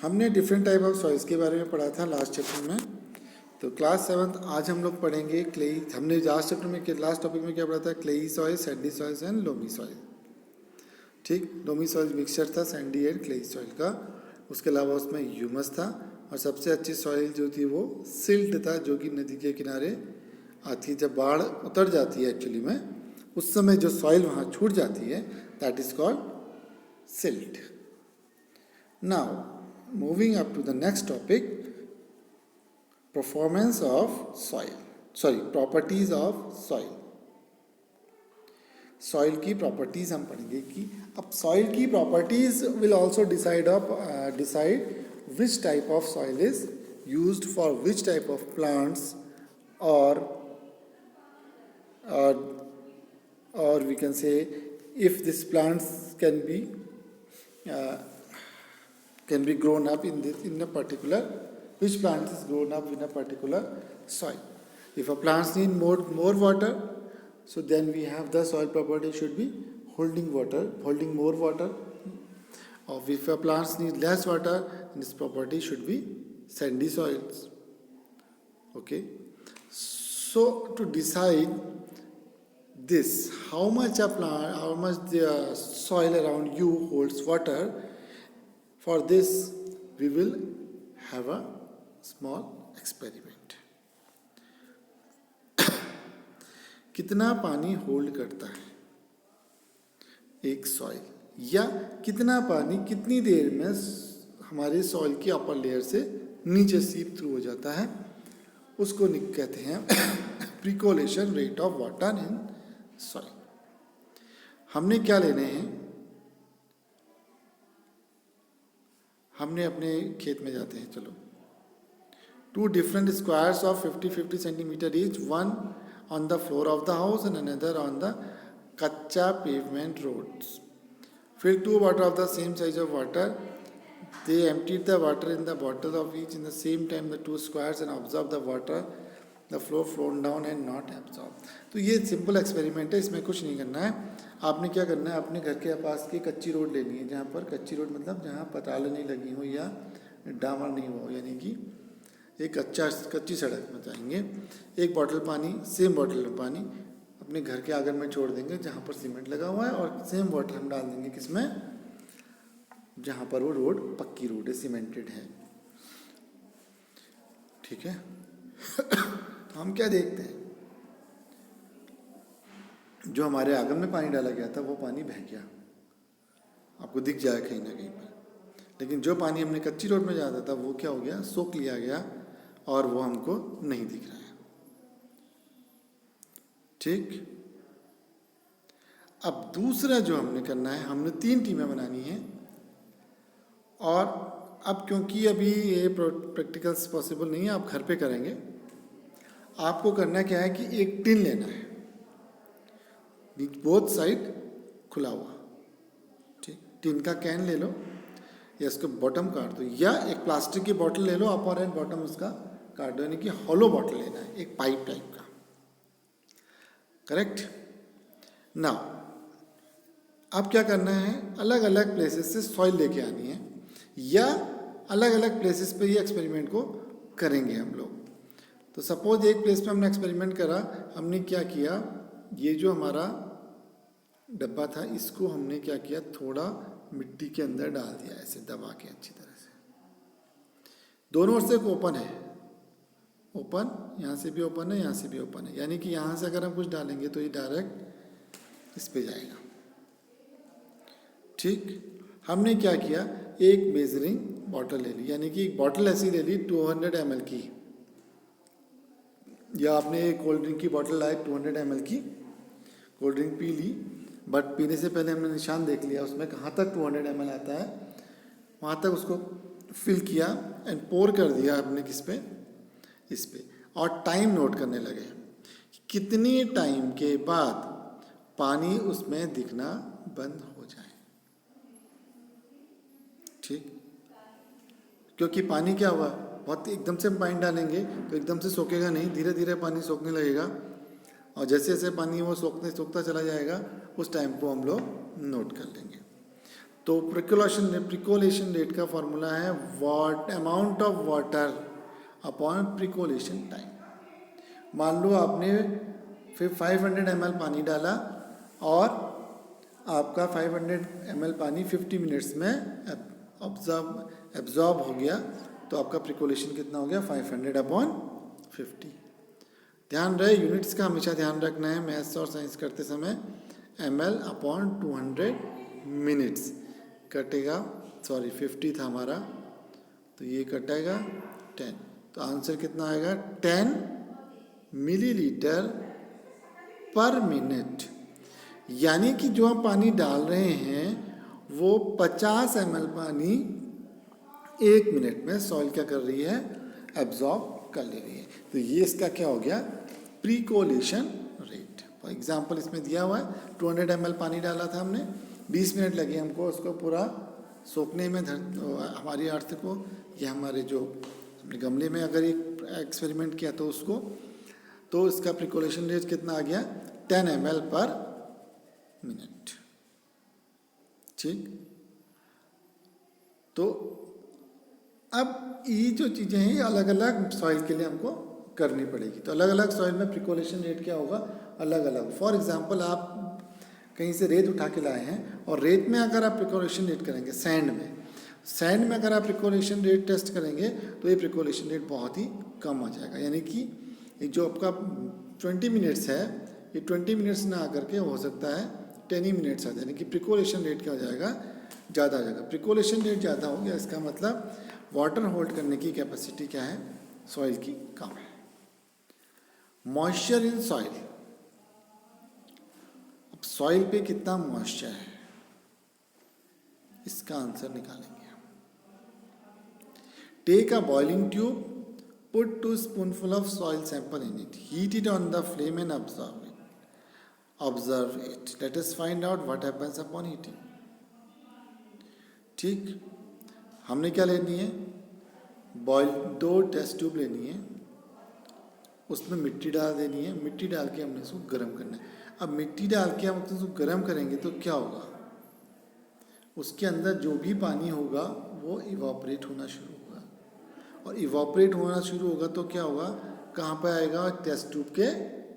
हमने different type of soils के बारे में पढ़ा था लास्ट चैप्टर में। तो क्लास 7th आज हम लोग पढ़ेंगे क्ले। हमने लास्ट चैप्टर में लास्ट टॉपिक में क्या पढ़ा था? Clayey soil, Sandy soils and loamy soil. ठीक, लोमी सॉइल मिक्सचर था सैंडी एंड क्लेई सॉइल का। उसके अलावा उसमें ह्यूमस था और सबसे अच्छी सॉइल जो थी वो सिल्ट था, जो कि नदी के किनारे आती है। जब बाढ़ उतर जाती है एक्चुअली में, उस समय जो सॉइल वहाँ छूट जाती है, that is called silt. Now moving up to the next topic, performance of soil, properties of soil. Soil की प्रॉपर्टीज हम पढ़ेंगे कि अब सॉइल की properties will also decide which type of soil is used for which type of plants or we can say if these plants can be grown up in a particular, which plant is grown up in a particular soil. If a plants need more water, so then we have the soil property should be holding more water. Or if a plants need less water, this property should be sandy soils. Okay, so to decide this, how much the soil around you holds water, for this we will have a small experiment. कितना पानी hold करता है एक soil, या कितना पानी कितनी देर में हमारे सॉइल की अपर लेयर से नीचे सीप थ्रू हो जाता है, उसको कहते हैं percolation rate of water in soil. हमने क्या लेने हैं? हमने अपने खेत में जाते हैं, चलो, 2 different squares of 50-50 centimeter each, one on the floor of the house and another on the kacha pavement roads. Fill 2 bottles of the same size of water. They emptied the water in the bottle of each in the same time the 2 squares and observed the water, the flow flown down and not absorbed. तो ये simple experiment है, इसमें कुछ नहीं करना है। आपने क्या करना है, अपने घर के पास की कच्ची रोड लेनी है, जहाँ पर कच्ची रोड मतलब जहाँ पताल नहीं लगी हो या डामर नहीं हो, यानी कि एक कच्ची सड़क में जाएंगे। एक बॉटल पानी, सेम बॉटल में पानी अपने घर के आंगन में छोड़ देंगे जहाँ पर सीमेंट लगा हुआ है, और सेम वाटर हम डाल देंगे किसमें? जहाँ पर वो रोड पक्की रोड है, सीमेंटेड है। ठीक है। तो हम क्या देखते हैं, जो हमारे आंगन में पानी डाला गया था वो पानी बह गया, आपको दिख जाए कहीं ना कहीं पर। लेकिन जो पानी हमने कच्ची रोड में जाता था वो क्या हो गया? सोख लिया गया और वो हमको नहीं दिख रहा है। ठीक। अब दूसरा जो हमने करना है, हमने 3 टीमें बनानी है, और अब क्योंकि अभी ये प्रैक्टिकल्स पॉसिबल नहीं है, आप घर पे करेंगे। आपको करना क्या है कि एक टिन लेना है, बोथ साइड खुला हुआ। ठीक, टिन का कैन ले लो या इसको बॉटम काट दो, या एक प्लास्टिक की बोतल ले लो, अपर एंड बॉटम उसका काट दो, यानी कि हॉलो बॉटल लेना है, एक पाइप टाइप का। करेक्ट। नाउ अब क्या करना है, अलग अलग प्लेसेस से सॉइल लेके आनी है, या अलग अलग प्लेसेस पे ये एक्सपेरिमेंट को करेंगे हम लोग। तो सपोज एक प्लेस पे हमने एक्सपेरिमेंट करा, हमने क्या किया, ये जो हमारा डब्बा था इसको हमने क्या किया, थोड़ा मिट्टी के अंदर डाल दिया, ऐसे दबा के अच्छी तरह से। दोनों ओर से ओपन है, ओपन, यहाँ से भी ओपन है, यहाँ से भी ओपन है, यानी कि यहाँ से अगर हम कुछ डालेंगे तो ये डायरेक्ट इस पे जाएगा। ठीक। हमने क्या किया, एक मेजरिंग बॉटल ले ली, यानी कि एक बॉटल ऐसी ले ली 200 ml की, या आपने एक कोल्ड ड्रिंक की बॉटल लाई 200 ml की, कोल्ड ड्रिंक पी ली, बट पीने से पहले हमने निशान देख लिया उसमें कहाँ तक 200 ml आता है, वहाँ तक उसको फिल किया एंड पोर कर दिया आपने किस पे, इस पे, और टाइम नोट करने लगे, कितने टाइम के बाद पानी उसमें दिखना बंद हो जाए। ठीक, क्योंकि पानी क्या हुआ, बहुत एकदम से पानी डालेंगे तो एकदम से सोखेगा नहीं, धीरे धीरे पानी सोखने लगेगा, और जैसे जैसे पानी वो सोखता चला जाएगा, उस टाइम को हम लोग नोट कर लेंगे। तो प्रिकोलेशन रेट का फॉर्मूला है amount of water upon percolation time. मान लो आपने फिर 500 ml पानी डाला और आपका 500 ml पानी 50 मिनट्स में एब्जॉर्ब हो गया, तो आपका प्रिकोलेशन कितना हो गया 500 अपॉन 50। ध्यान रहे यूनिट्स का हमेशा ध्यान रखना है मैथ्स और साइंस करते समय। ml अपॉन 200 मिनट्स कटेगा, सॉरी 50 था हमारा, तो ये कटेगा 10, तो आंसर कितना आएगा 10 मिलीलीटर पर मिनट। यानी कि जो हम पानी डाल रहे हैं वो 50 ml पानी 1 मिनट में सॉइल क्या कर रही है, एब्जॉर्ब कर ले रही है। तो ये इसका क्या हो गया, प्रिकोलेशन रेट। फॉर एग्जांपल इसमें दिया हुआ है 200 ml पानी डाला था हमने, 20 मिनट लगे हमको उसको पूरा सोखने में हमारी अर्थ को, या हमारे जो हमने गमले में अगर एक एक्सपेरिमेंट किया तो उसको, तो इसका प्रिकोलेशन रेट कितना आ गया 10 ml पर मिनट। ठीक, तो अब ये जो चीज़ें हैं ये अलग अलग सॉइल के लिए हमको करनी पड़ेगी। तो अलग अलग सॉइल में प्रिकोलेशन रेट क्या होगा, अलग अलग। फॉर एग्जांपल आप कहीं से रेत उठा के लाए हैं और रेत में अगर आप प्रिकोलेशन रेट करेंगे, सैंड में अगर आप प्रिकोलेशन रेट टेस्ट करेंगे तो ये प्रिकोलेशन रेट बहुत ही कम आ जाएगा। यानी कि जो आपका 20 मिनट्स है ये 20 मिनट्स ना आकर के हो सकता है 10 ही मिनट्स आ जाए, यानी कि प्रिकोलेशन रेट क्या हो जाएगा, ज़्यादा आ जाएगा। प्रिकोलेशन रेट ज़्यादा हो गया इसका मतलब वाटर होल्ड करने की कैपेसिटी क्या है, सॉइल की कम है। मॉइस्चर इन सॉइल, अब सॉइल पे कितना मॉइस्चर है इसका आंसर निकालेंगे। Take a boiling tube, put 2 spoonful of soil sample in it, heat it on the flame and observe it, let us find out what happens upon heating. ठीक, हमने क्या लेनी है, बॉइल 2 टेस्ट ट्यूब लेनी है, उसमें मिट्टी डाल देनी है, मिट्टी डाल के हमने उसको गर्म करना है। अब मिट्टी डाल के हम उसको गर्म करेंगे तो क्या होगा, उसके अंदर जो भी पानी होगा वो इवापोरेट होना शुरू होगा, और इवापोरेट होना शुरू होगा तो क्या होगा, कहाँ पर आएगा, टेस्ट ट्यूब के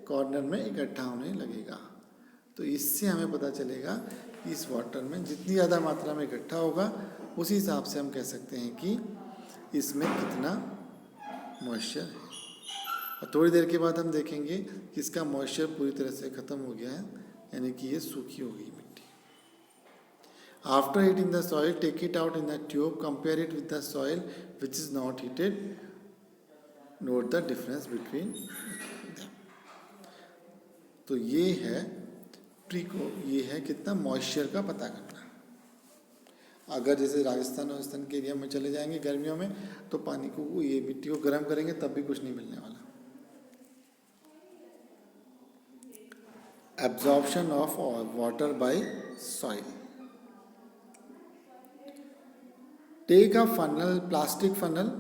कॉर्नर में इकट्ठा होने लगेगा। तो इससे हमें पता चलेगा कि इस वाटर में जितनी ज़्यादा मात्रा में इकट्ठा होगा उसी हिसाब से हम कह सकते हैं कि इसमें कितना मॉइस्चर है। और थोड़ी देर के बाद हम देखेंगे कि इसका मॉइस्चर पूरी तरह से ख़त्म हो गया है, यानी कि ये सूखी हो गई मिट्टी। After heating the soil, take it out in the tube, compare it with the soil which is not heated, note the difference between them. तो ये है ये है कितना मॉइस्चर का पता करना। अगर जैसे राजस्थान के एरिया में चले जाएंगे गर्मियों में तो पानी को, ये मिट्टी को गर्म करेंगे तब भी कुछ नहीं मिलने वाला। Absorption of water by soil, take a funnel, plastic funnel,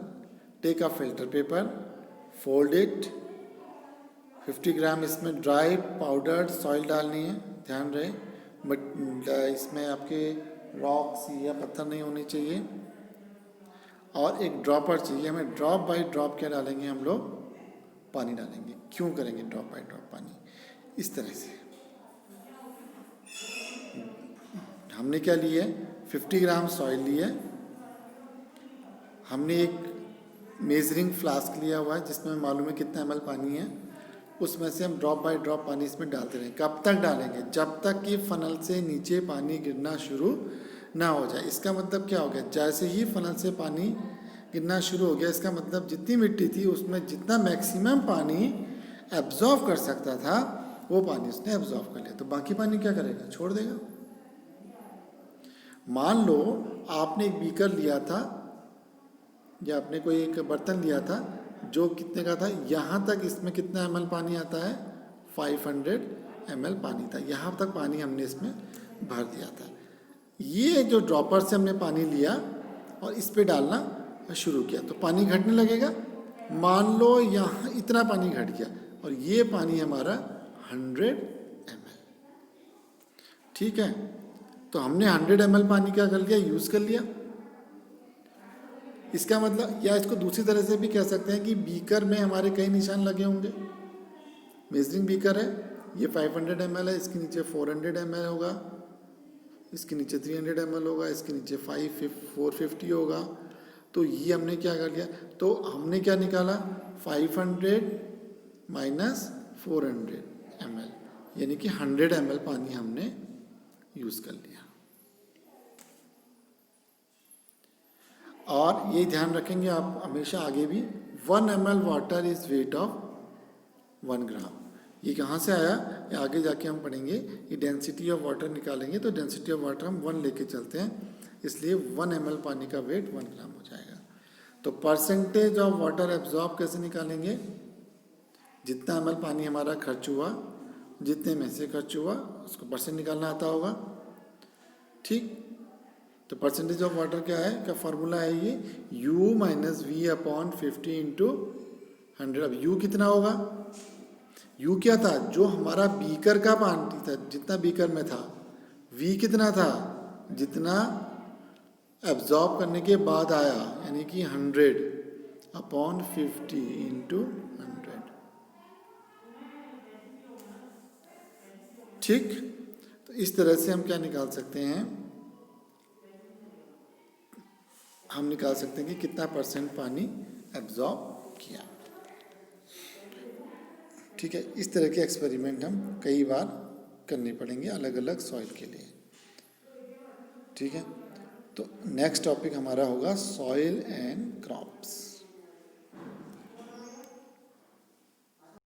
take a filter paper, fold it, 50 gram इसमें ड्राई पाउडर्ड सॉइल डालनी है। ध्यान रहे बट इसमें आपके रॉक्स या पत्थर नहीं होने चाहिए, और एक ड्रॉपर चाहिए हमें। ड्रॉप बाय ड्रॉप क्या डालेंगे हम लोग, पानी डालेंगे। क्यों करेंगे ड्रॉप बाय ड्रॉप पानी, इस तरह से हमने क्या लिया है, 50 ग्राम सॉइल लिया है, हमने एक मेजरिंग फ्लास्क लिया हुआ है जिसमें मालूम है कितना ml पानी है, उसमें से हम ड्रॉप बाय ड्रॉप पानी इसमें डालते रहें। कब तक डालेंगे, जब तक कि फनल से नीचे पानी गिरना शुरू ना हो जाए। इसका मतलब क्या हो गया, जैसे ही फनल से पानी गिरना शुरू हो गया इसका मतलब जितनी मिट्टी थी उसमें जितना मैक्सिमम पानी एब्जॉर्व कर सकता था वो पानी उसने एब्जॉर्व कर लिया, तो बाकी पानी क्या करेगा, छोड़ देगा। मान लो आपने एक बीकर लिया था या आपने कोई एक बर्तन लिया था जो कितने का था, यहाँ तक इसमें कितना ml पानी आता है, 500 ml पानी था, यहाँ तक पानी हमने इसमें भर दिया था। ये जो ड्रॉपर से हमने पानी लिया और इस पे डालना शुरू किया तो पानी घटने लगेगा। मान लो यहाँ इतना पानी घट गया और ये पानी हमारा 100 ml, ठीक है। तो हमने 100 ml पानी क्या कर लिया, यूज़ कर लिया। इसका मतलब, या इसको दूसरी तरह से भी कह सकते हैं कि बीकर में हमारे कई निशान लगे होंगे। मेजरिंग बीकर है, ये 500 ml है, इसके नीचे 400 ml होगा, इसके नीचे 300 ml होगा, इसके नीचे 450 होगा। तो ये हमने क्या कर लिया, तो हमने क्या निकाला, 500 माइनस 400 ml, यानी कि 100 ml पानी हमने यूज़ कर लिया। और ये ध्यान रखेंगे आप हमेशा आगे भी, 1 ml water is weight of 1 ग्राम। ये कहाँ से आया, ये आगे जाके हम पढ़ेंगे। ये डेंसिटी ऑफ वाटर निकालेंगे तो डेंसिटी ऑफ वाटर हम 1 लेके चलते हैं, इसलिए 1 ml पानी का वेट 1 ग्राम हो जाएगा। तो परसेंटेज ऑफ वाटर एब्जॉर्ब कैसे निकालेंगे, जितना ml पानी हमारा खर्च हुआ, जितने में से खर्च हुआ उसको परसेंट निकालना आता होगा, ठीक। तो परसेंटेज ऑफ वाटर क्या है, क्या फार्मूला है ये, U minus V upon 50 into 100। अब U कितना होगा, U क्या था, जो हमारा बीकर का पानी था, जितना बीकर में था। V कितना था, जितना एब्जॉर्ब करने के बाद आया, यानी कि 100 अपॉन 50 इंटू 100, ठीक। तो इस तरह से हम क्या निकाल सकते हैं, हम निकाल सकते हैं कि कितना परसेंट पानी एब्जॉर्ब किया, ठीक है। इस तरह के एक्सपेरिमेंट हम कई बार करने पड़ेंगे अलग अलग सॉइल के लिए, ठीक है। तो नेक्स्ट टॉपिक हमारा होगा सॉइल एंड क्रॉप्स।